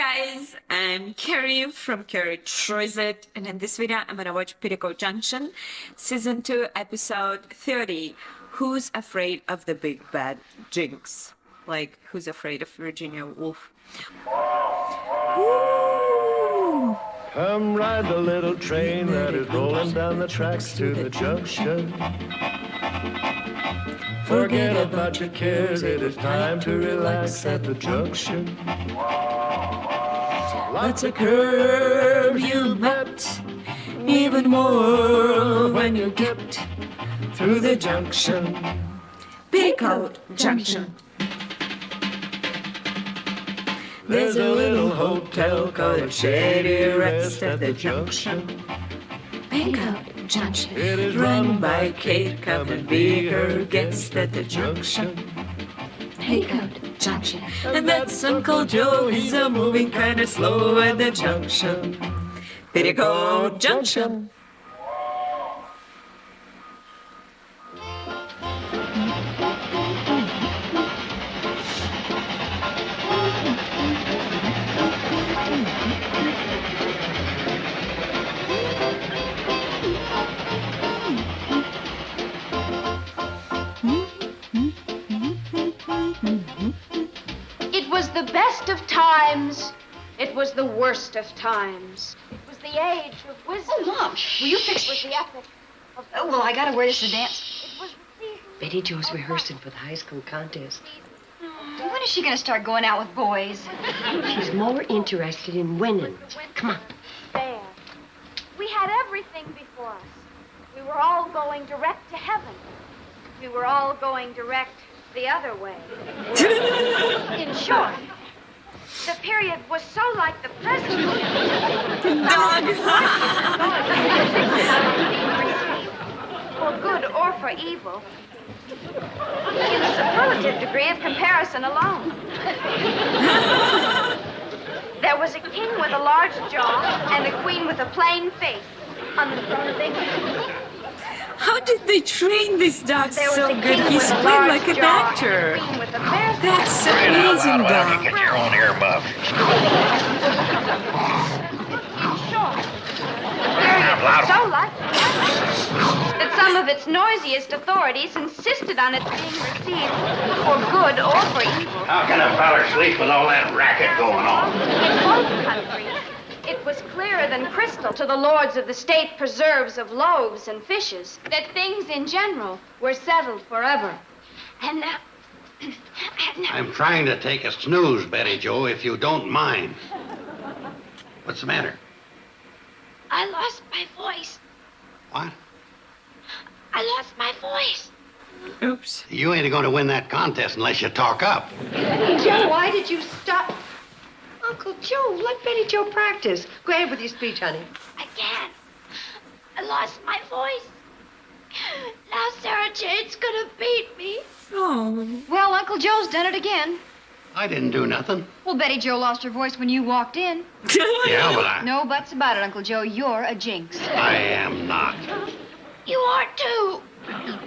guys, I'm Carrie from Carrie Tries It, and in this video I'm gonna watch Petticoat Junction, Season 2, Episode 30, Who's Afraid of the Big Bad Jinx? Like, who's afraid of Virginia Woolf? Woo! Come ride the little train that is rolling down the tracks to the junction. Forget about your cares, it is time to relax at the junction. Let's a curb you met, even more when you get through the junction. Petticoat Junction. There's a little hotel called a Shady Rest at the junction. Petticoat Junction. It is Run by Kate, come and be her guest at the junction. Petticoat Junction. And that's Uncle Joe, he's a moving kinda slow at the junction. Petticoat Junction. It was the best of times. It was the worst of times. It was the age of wisdom. Oh, Mom, will you fix It was the epic of Oh, well, I gotta wear this to dance. It was the season. Betty Jo's rehearsing for the high school contest. When is she gonna start going out with boys? She's more interested in winning. Come on. Fair. We had everything before us. We were all going direct to heaven. We were all going direct the other way. In short, the period was so like the present. For good or for evil. In the superlative degree of comparison alone. There was a king with a large jaw and a queen with a plain face on the throne of England. How did they train this dog There was so a good? king He's with a playing large like a jaw actor. and a queen with a bare That's amazing, dog. Get your own earmuff. Sure. The period was so like that some of its noisiest authorities insisted on its being received for good or for evil. How can a feller sleep with all that racket going on? In both countries, it was clearer than crystal to the lords of the state preserves of loaves and fishes that things in general were settled forever. And now... I'm trying to take a snooze, Betty Jo, if you don't mind. What's the matter? I lost my voice. What? I lost my voice. Oops. You ain't going to win that contest unless you talk up. Joe, why did you stop? Uncle Joe, let Betty Jo practice. Go ahead with your speech, honey. I can't. I lost my voice. Now Sarah Jane's gonna beat me. Oh. Well, Uncle Joe's done it again. I didn't do nothing. Well, Betty Jo lost her voice when you walked in. Yeah, but No buts about it, Uncle Joe. You're a jinx. I am not. You are too.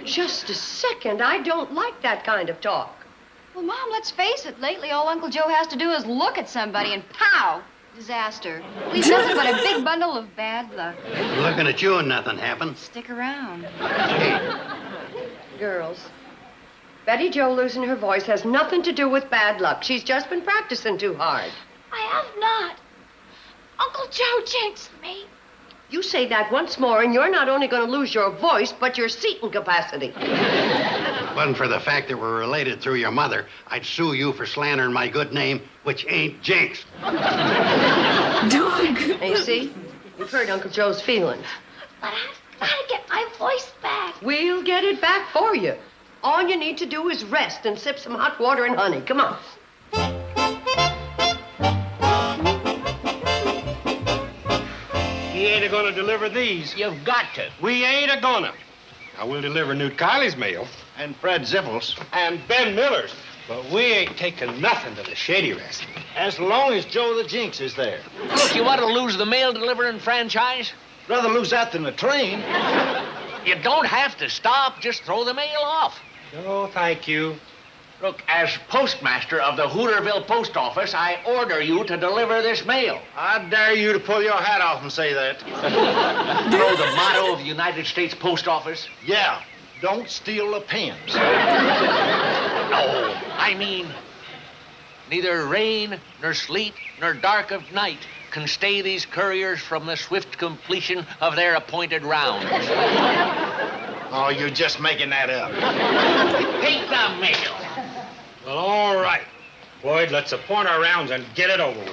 Just a second. I don't like that kind of talk. Well, Mom, let's face it. Lately, all Uncle Joe has to do is look at somebody and pow! Disaster. Leaves nothing but a big bundle of bad luck. Looking at you and nothing happened. Stick around. Girls, Betty Jo losing her voice has nothing to do with bad luck. She's just been practicing too hard. I have not. Uncle Joe jinxed me. You say that once more, and you're not only going to lose your voice, but your seating capacity. Wasn't for the fact that we're related through your mother, I'd sue you for slandering my good name, which ain't Jinx. Dog. Hey, see? You've hurt Uncle Joe's feelings. But I've got to get my voice back. We'll get it back for you. All you need to do is rest and sip some hot water and honey. Come on. He ain't a-gonna deliver these. You've got to. We ain't a-gonna. I will deliver Newt Kylie's mail. And Fred Zippel's. And Ben Miller's. But we ain't taking nothing to the Shady Rest. As long as Joe the Jinx is there. Look, you want to lose the mail delivering franchise? Rather lose that than the train. You don't have to stop. Just throw the mail off. No, thank you. Look, as postmaster of the Hooterville Post Office, I order you to deliver this mail. I dare you to pull your hat off and say that. You know the motto of the United States Post Office? Yeah, don't steal the pens. No, I mean, neither rain, nor sleet, nor dark of night can stay these couriers from the swift completion of their appointed rounds. Oh, you're just making that up. Take the mail. Well, all right. Boyd, let's appoint our rounds and get it over with.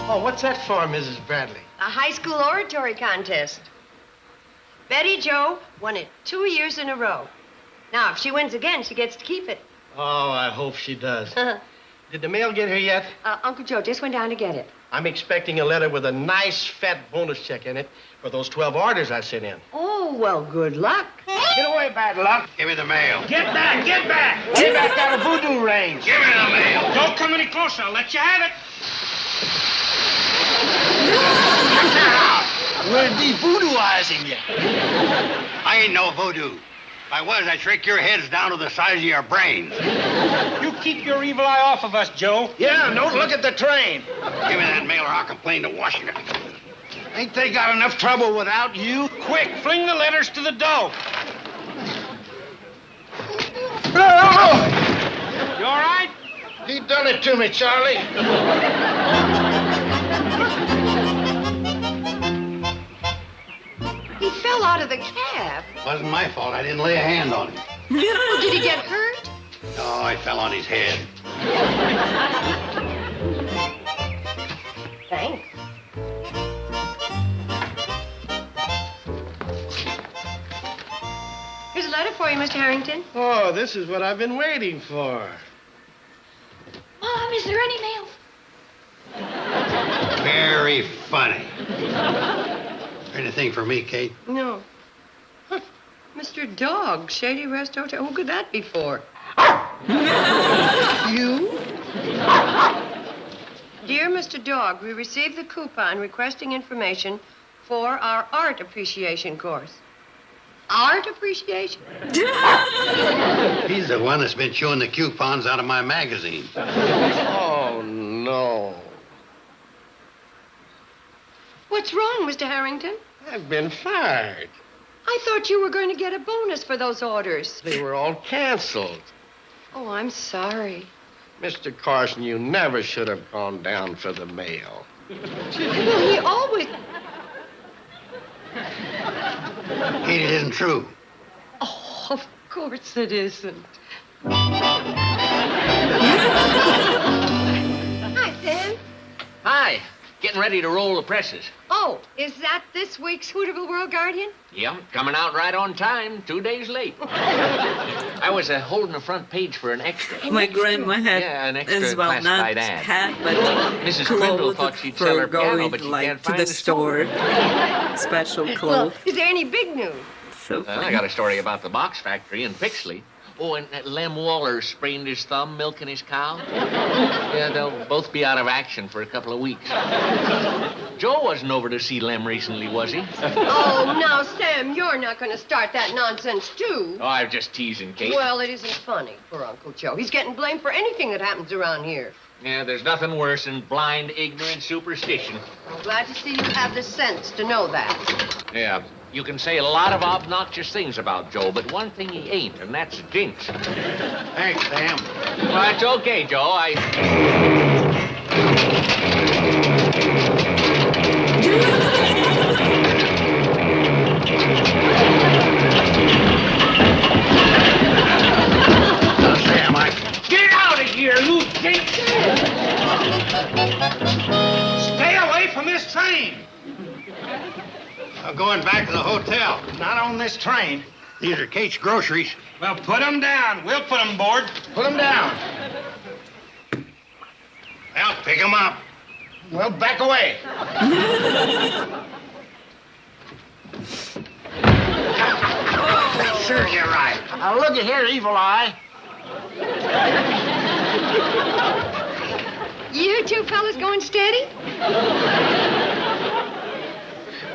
Oh, what's that for, Mrs. Bradley? A high school oratory contest. Betty Jo won it 2 years in a row. Now, if she wins again, she gets to keep it. Oh, I hope she does. Did the mail get here yet? Uncle Joe just went down to get it. I'm expecting a letter with a nice fat bonus check in it for those 12 orders I sent in. Oh, well, good luck. Get away, bad luck. Give me the mail. Get back, get back. Get back out of voodoo range. Give me the mail. Don't come any closer. I'll let you have it. We're de-voodooizing you. I ain't no voodoo. If I was, I'd shrink your heads down to the size of your brains. You keep your evil eye off of us, Joe. Yeah, don't look at the train. Give me that mail or I'll complain to Washington. Ain't they got enough trouble without you? Quick, fling the letters to the dough. You all right? He done it to me, Charlie. He fell out of the cab. Wasn't my fault. I didn't lay a hand on him. Oh, did he get hurt? Oh, I fell on his head. Thanks. Here's a letter for you, Mr. Harrington. Oh, this is what I've been waiting for. Mom, is there any mail? Very funny. Anything for me, Kate? No. Huh. Mr. Dog, Shady Rest Hotel. Who could that be for? You? Dear Mr. Dog, we received the coupon requesting information for our art appreciation course. Art appreciation? He's the one that's been chewing the coupons out of my magazine. Oh, no. What's wrong, Mr. Harrington? I've been fired. I thought you were going to get a bonus for those orders. They were all canceled. Oh, I'm sorry. Mr. Carson, you never should have gone down for the mail. Well, he always... Kate, it isn't true. Oh, of course it isn't. Hi, Sam. Hi. Getting ready to roll the presses. Oh, is that this week's Hooterville World Guardian? Yep, coming out right on time, 2 days late. I was holding the front page for an extra. My grandma had Yeah, an extra as well not classified ad. hat, but Mrs. Crindle clothes thought she'd for sell her piano, going but she like can't to find the the store. Special Well, clothes. is there any big news? So I funny. got a story about the box factory in Pixley. Oh, and Lem Waller sprained his thumb milking his cow. Yeah, they'll both be out of action for a couple of weeks. Joe wasn't over to see Lem recently, was he? Oh, now, Sam, you're not going to start that nonsense, too. Oh, I was just teasing, Kate. Well, it isn't funny for Uncle Joe. He's getting blamed for anything that happens around here. Yeah, there's nothing worse than blind, ignorant superstition. I'm glad to see you have the sense to know that. Yeah, you can say a lot of obnoxious things about Joe, but one thing he ain't, and that's Jinx. Thanks, Sam. Well, it's okay, Joe. Sam, Get out of here, you Jinx! Stay away from this train. I'm going back to the hotel. Not on this train. These are Kate's groceries. Well, put them down. We'll put them aboard. Put them down. Well, pick them up. Well, back away. Serves you right. Now, looky here, Evil Eye. You two fellas going steady?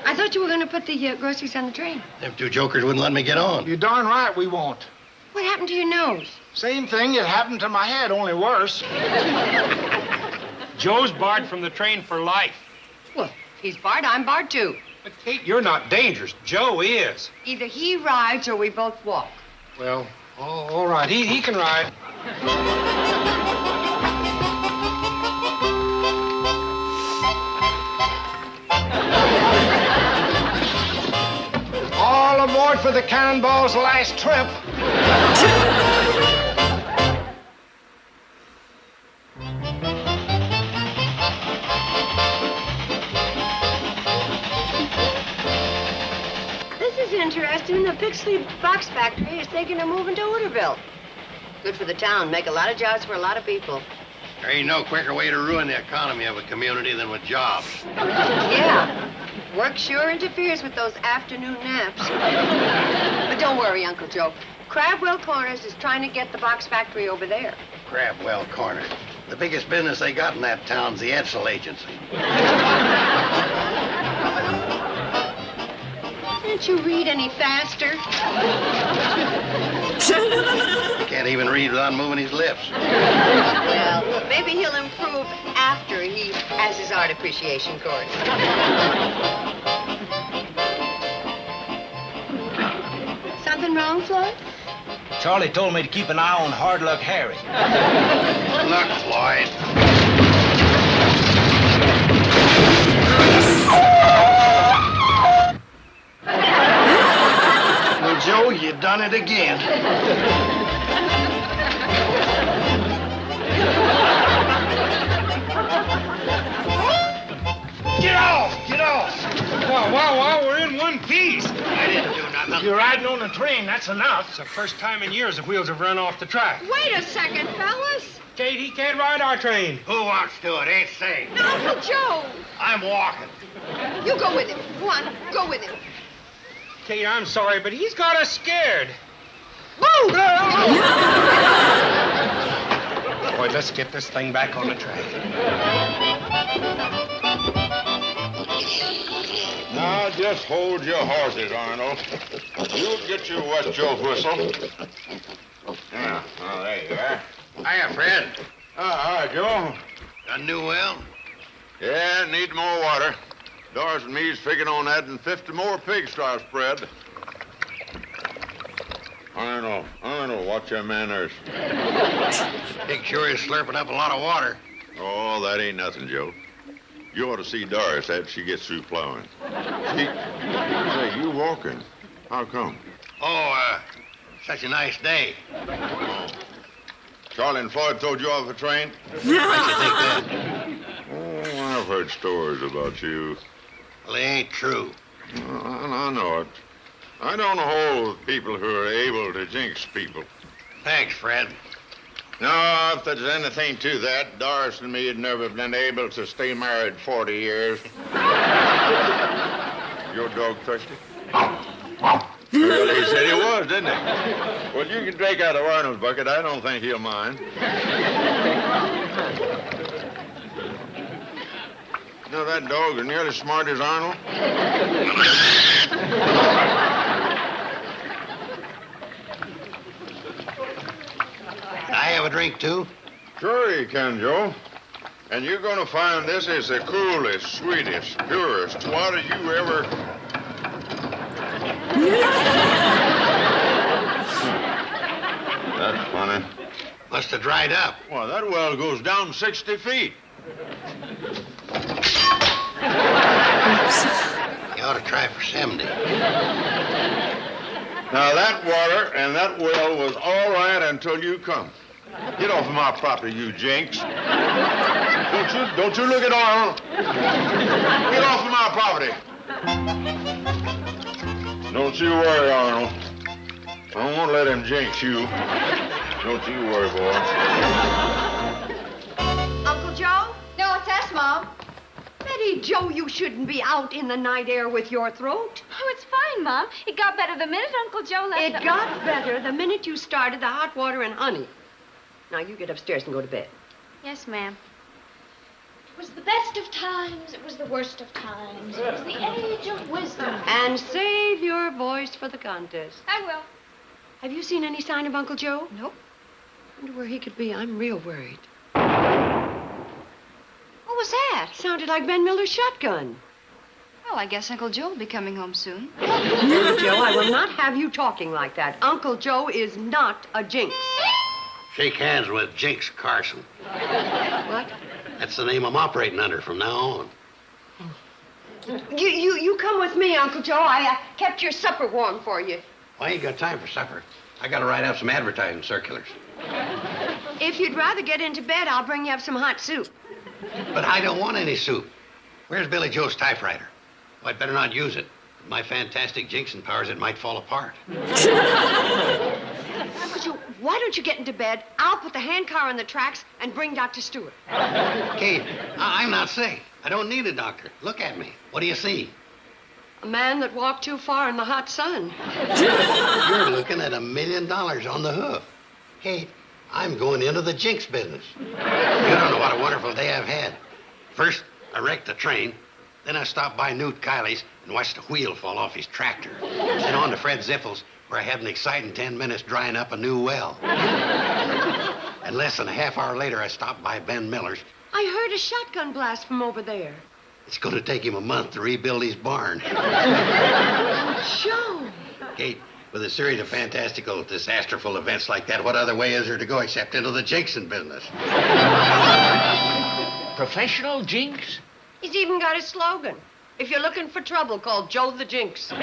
I thought you were going to put the groceries on the train. Them two jokers wouldn't let me get on. You're darn right we won't. What happened to your nose? Same thing that happened to my head, only worse. Joe's barred from the train for life. Well, he's barred. I'm barred, too. But, Kate, you're not dangerous. Joe is. Either he rides or we both walk. Well, all right. He can ride. All aboard for the Cannonball's last trip. This is interesting. The Pixley box factory is thinking of moving to Hooterville. Good for the town. Make a lot of jobs for a lot of people. There ain't no quicker way to ruin the economy of a community than with jobs. Yeah. Work sure interferes with those afternoon naps. But don't worry, Uncle Joe. Crabwell Corners is trying to get the box factory over there. Crabwell Corner. The biggest business they got in that town's the Edsel Agency. Can't you read any faster? He can't even read without moving his lips. Well, maybe he'll improve after he has his art appreciation course. Something wrong, Floyd? Charlie told me to keep an eye on Hard Luck Harry. Good luck, Floyd. Well, Joe, you done it again. Get off! Get off! Wow, we're in one piece. I didn't do nothing. You're riding on the train, that's enough. It's the first time in years the wheels have run off the track. Wait a second, fellas. Kate, he can't ride our train. Who wants to? It ain't safe. Uncle Joe. I'm walking. You go with him. Go on, go with him. Kate, I'm sorry, but he's got us scared. Move! Boy, let's get this thing back on the track. Now, just hold your horses, Arnold. You'll get your West Joe whistle. Yeah, oh, there you are. Hiya, Fred. Hi, Joe. Got a new well? Yeah, need more water. Doris and me's figuring on adding 50 more pigs to our spread. Arnold, watch your manners. Pig sure is slurping up a lot of water. Oh, that ain't nothing, Joe. You ought to see Doris after she gets through plowing. Say, you walking. How come? Oh, such a nice day. Oh. Charlie and Floyd told you off the train? How'd you think that? Oh, I've heard stories about you. Well, they ain't true. I know it. I don't hold people who are able to jinx people. Thanks, Fred. No, if there's anything to that, Doris and me had never been able to stay married 40 years. Your dog thirsty? Well, he said he was, didn't he? Well, you can drink out of Arnold's bucket. I don't think he'll mind. You know, that dog is nearly as smart as Arnold. I have a drink, too? Sure you can, Joe. And you're going to find this is the coolest, sweetest, purest water you ever... That's funny. Must have dried up. Well, that well goes down 60 feet. You ought to try for 70. Now, that water and that well was all right until you come. Get off of my property, you Jinx. Don't you look at Arnold. Get off of my property. Don't you worry, Arnold. I won't let him jinx you. Don't you worry, boy. Uncle Joe? No, it's us, Mom. Betty Joe, you shouldn't be out in the night air with your throat. Oh, it's fine, Mom. It got better the minute Uncle Joe left. It got better the minute you started the hot water and honey. Now, you get upstairs and go to bed. Yes, ma'am. was the best of times, it was the worst of times. It was the age of wisdom. And save your voice for the contest. I will. Have you seen any sign of Uncle Joe? Nope. Wonder where he could be. I'm real worried. What was that? Sounded like Ben Miller's shotgun. Well, I guess Uncle Joe will be coming home soon. Uncle Joe, I will not have you talking like that. Uncle Joe is not a jinx. Shake hands with Jinx Carson. What? That's the name I'm operating under from now on. You come with me, Uncle Joe. I kept your supper warm for you. Well, I ain't got time for supper. I gotta write out some advertising circulars. If you'd rather get into bed, I'll bring you up some hot soup. But I don't want any soup. Where's Billy Joe's typewriter? Well, I'd better not use it. With my fantastic jinxing powers, it might fall apart. Uncle Joe, why don't you get into bed? I'll put the handcar on the tracks and bring Dr. Stewart. Kate, I'm not sick. I don't need a doctor. Look at me. What do you see? A man that walked too far in the hot sun. You're looking at $1 million on the hoof. Kate, I'm going into the jinx business. You don't know what a wonderful day I've had. First, I wrecked the train. Then I stopped by Newt Kiley's and watched a wheel fall off his tractor. Then on to Fred Ziffle's, where I had an exciting 10 minutes drying up a new well. And less than a half hour later, I stopped by Ben Miller's. I heard a shotgun blast from over there. It's going to take him a month to rebuild his barn. Joe. Kate, with a series of fantastical, disasterful events like that, what other way is there to go except into the jinxing business? Professional jinx? He's even got a slogan. If you're looking for trouble, call Joe the Jinx. He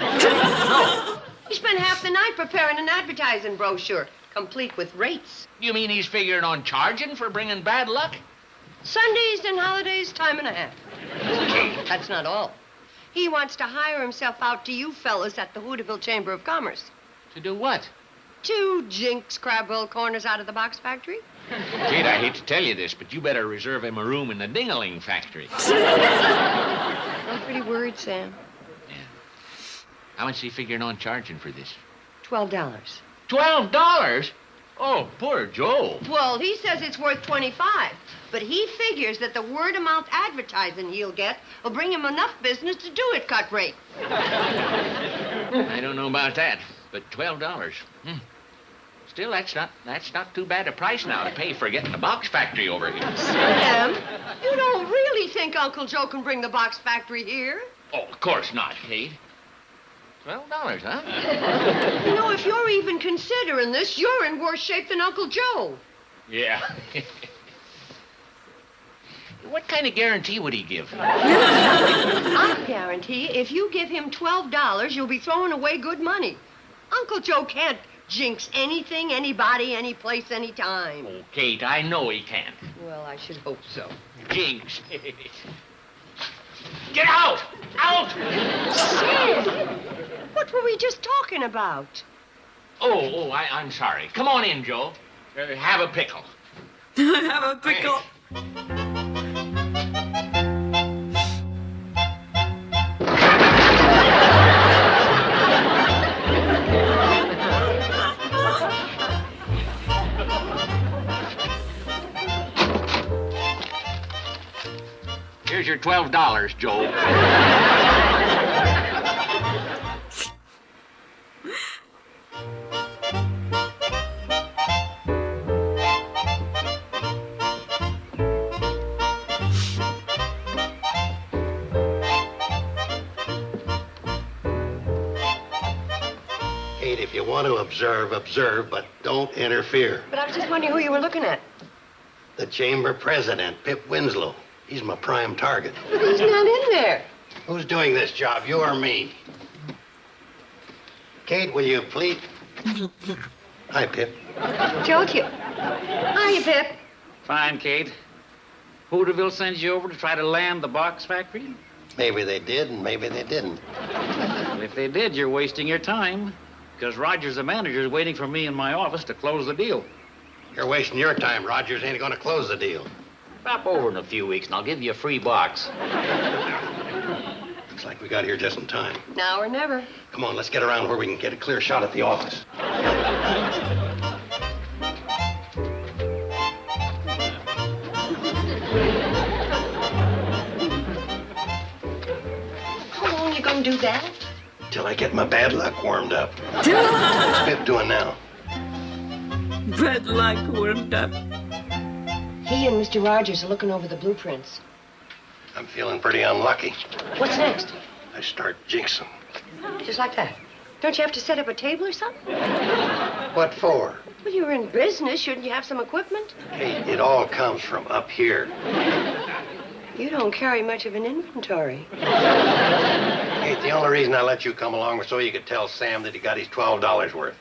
spent half the night preparing an advertising brochure, complete with rates. You mean he's figuring on charging for bringing bad luck? Sundays and holidays, time and a half. That's not all. He wants to hire himself out to you fellas at the Hooterville Chamber of Commerce. To do what? To jinx crab-roll corners out of the box factory. Kate, I hate to tell you this, but you better reserve him a room in the ding-a-ling factory. I'm pretty worried, Sam. Yeah. How much is he figuring on charging for this? $12. $12? Oh, poor Joe. Well, he says it's worth $25, but he figures that the word-of-mouth advertising he'll get will bring him enough business to do it cut rate. I don't know about that, but $12. Still, that's not too bad a price now to pay for getting the box factory over here. Sam, you don't really think Uncle Joe can bring the box factory here? Oh, of course not, Kate. $12, huh? You know, if you're even considering this, you're in worse shape than Uncle Joe. Yeah. What kind of guarantee would he give? I guarantee if you give him $12, you'll be throwing away good money. Uncle Joe can't jinx anything, anybody, any place, any time. Oh, Kate, I know he can't. Well, I should hope so. Jinx. Get out! Out! Sid! What were we just talking about? I'm sorry. Come on in, Joe. Have a pickle. Have a pickle. Here's your $12, Joe. Kate, if you want to observe, but don't interfere. But I was just wondering who you were looking at. The chamber president, Pip Winslow. He's my prime target. But he's not in there. Who's doing this job, you or me? Kate, will you please? Hi, Pip. Told you. Hiya, Pip. Fine, Kate. Hooterville sends you over to try to land the box factory? Maybe they did, and maybe they didn't. Well, if they did, you're wasting your time. Because Rogers, the manager, is waiting for me in my office to close the deal. You're wasting your time. Rogers ain't going to close the deal. Stop over in a few weeks, and I'll give you a free box. Looks like we got here just in time. Now or never. Come on, let's get around where we can get a clear shot at the office. do that? Till I get my bad luck warmed up. What's Pip doing now? Bad luck warmed up. He and Mr. Rogers are looking over the blueprints. I'm feeling pretty unlucky. What's next? I start jinxing. Just like that. Don't you have to set up a table or something? What for? Well, you're in business. Shouldn't you have some equipment? Hey, it all comes from up here. You don't carry much of an inventory. Hey, the only reason I let you come along was so you could tell Sam that he got his $12 worth.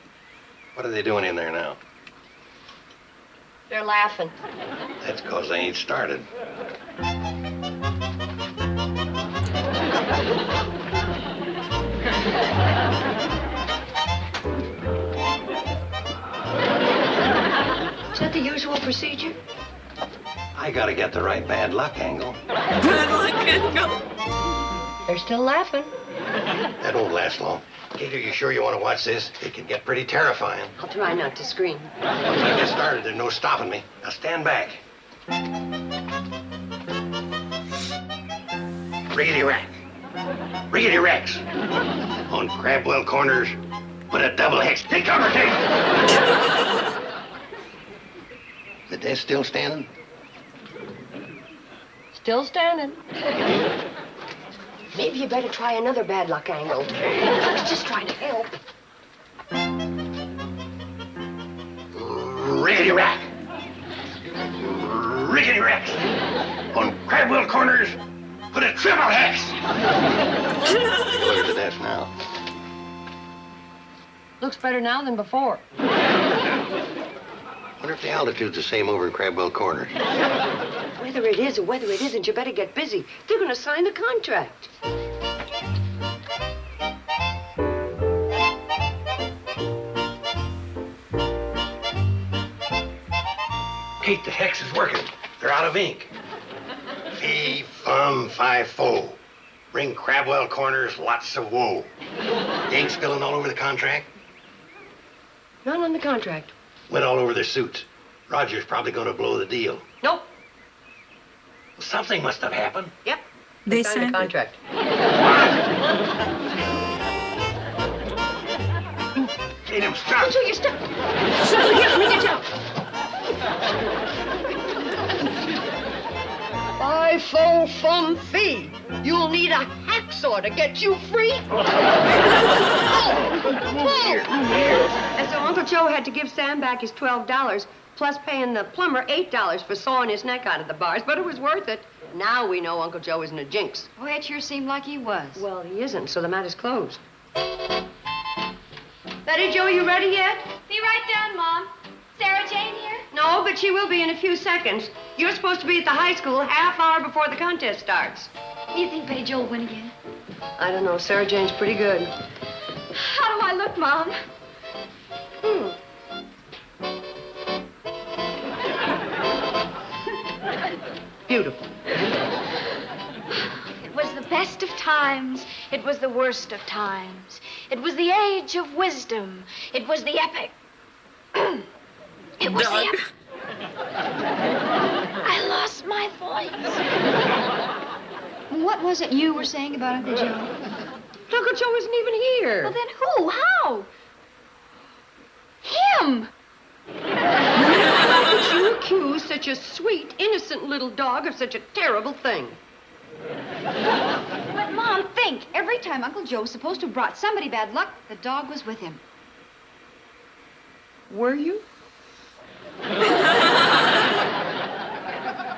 What are they doing in there now? They're laughing. That's 'cause they ain't started. Is that the usual procedure? I gotta get the right bad luck angle. Bad luck angle. They're still laughing. That won't last long. Kate, are you sure you want to watch this? It can get pretty terrifying. I'll try not to scream. Once I get started, there's no stopping me. Now stand back. Riggedy rack. Riggedy Rex. On Crabwell Corners, put a double hex. Take cover, Kate! The desk still standing? Still standing. Maybe you better try another bad luck angle. I was just trying to help. Riggedy rack. Riggedy Rex. On Crabwell Corners, put a triple hex. Look at the desk now. Looks better now than before. Wonder if the altitude's the same over in Crabwell Corners. Whether it is or whether it isn't, you better get busy. They're going to sign the contract. Kate, the hex is working. They're out of ink. Fee, fum, fi, fo. Bring Crabwell Corners lots of woe. The ink spilling all over the contract? None on the contract. Went all over their suits. Roger's probably going to blow the deal. Nope. Well, something must have happened. Yep. They signed signed the it. contract. Kate, I'm stuck. Until you're stuck. So, here, let me get you out. Fi, fo, fum, fee. You'll need a hacksaw to get you free. And so Uncle Joe had to give Sam back his $12, plus paying the plumber $8 for sawing his neck out of the bars, but it was worth it. Now we know Uncle Joe isn't a jinx. Boy, it sure seemed like he was. Well, he isn't, so the matter's closed. Betty Joe, you ready yet? Be right down, Mom. Sarah Jane here? No, but she will be in a few seconds. You're supposed to be at the high school half hour before the contest starts. You think Betty Joe will win again? I don't know. Sarah Jane's pretty good. How do I look, Mom? Beautiful. It was the best of times. It was the worst of times. It was the age of wisdom. It was the epic. It was the epic. I lost my voice. What was it you were saying about Uncle Joe? Uncle Joe isn't even here. Well, then who? How? Him! How could you accuse such a sweet, innocent little dog of such a terrible thing? But, Mom, think. Every time Uncle Joe was supposed to have brought somebody bad luck, the dog was with him. Were you?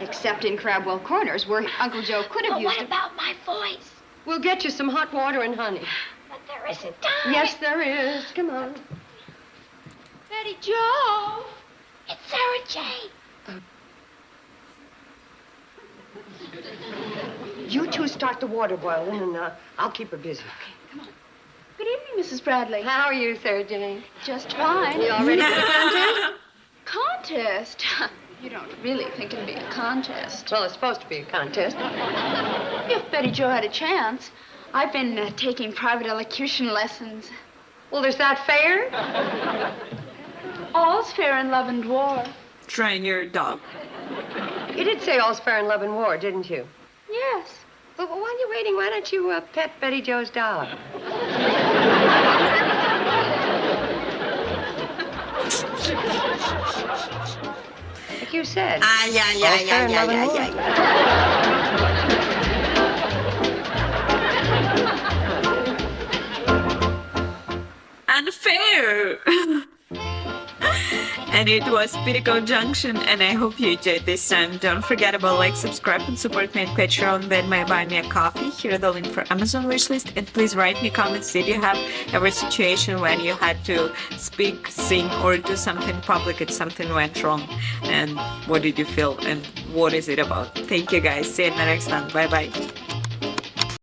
Except in Crabwell Corners, where Uncle Joe could have But used what it. about my voice? We'll get you some hot water and honey. But there isn't time. Yes, there is. Come on. Betty Joe. It's Sarah Jane. You two start the water boiling, and I'll keep her busy. Good evening, Mrs. Bradley. How are you, Sarah Jane? Just fine. You all ready for the contest? Contest? You don't really think it'll be a contest. Well, it's supposed to be a contest. If Betty Joe had a chance. I've been taking private elocution lessons. Well, is that fair? All's fair in love and war. Train your dog. You did say all's fair in love and war, didn't you? Yes. But while you're waiting, why don't you pet Betty Jo's dollar? Like you said. Unfair. And it was Petticoat Junction, and I hope you enjoyed this time. Don't forget about like, subscribe, and support me on Patreon, Venmo, buy me a coffee. Here are the link for Amazon wishlist, and please write me comments. Did you have ever situation when you had to speak, sing, or do something public and something went wrong? And what did you feel, and what is it about? Thank you guys. See you in the next one. Bye bye.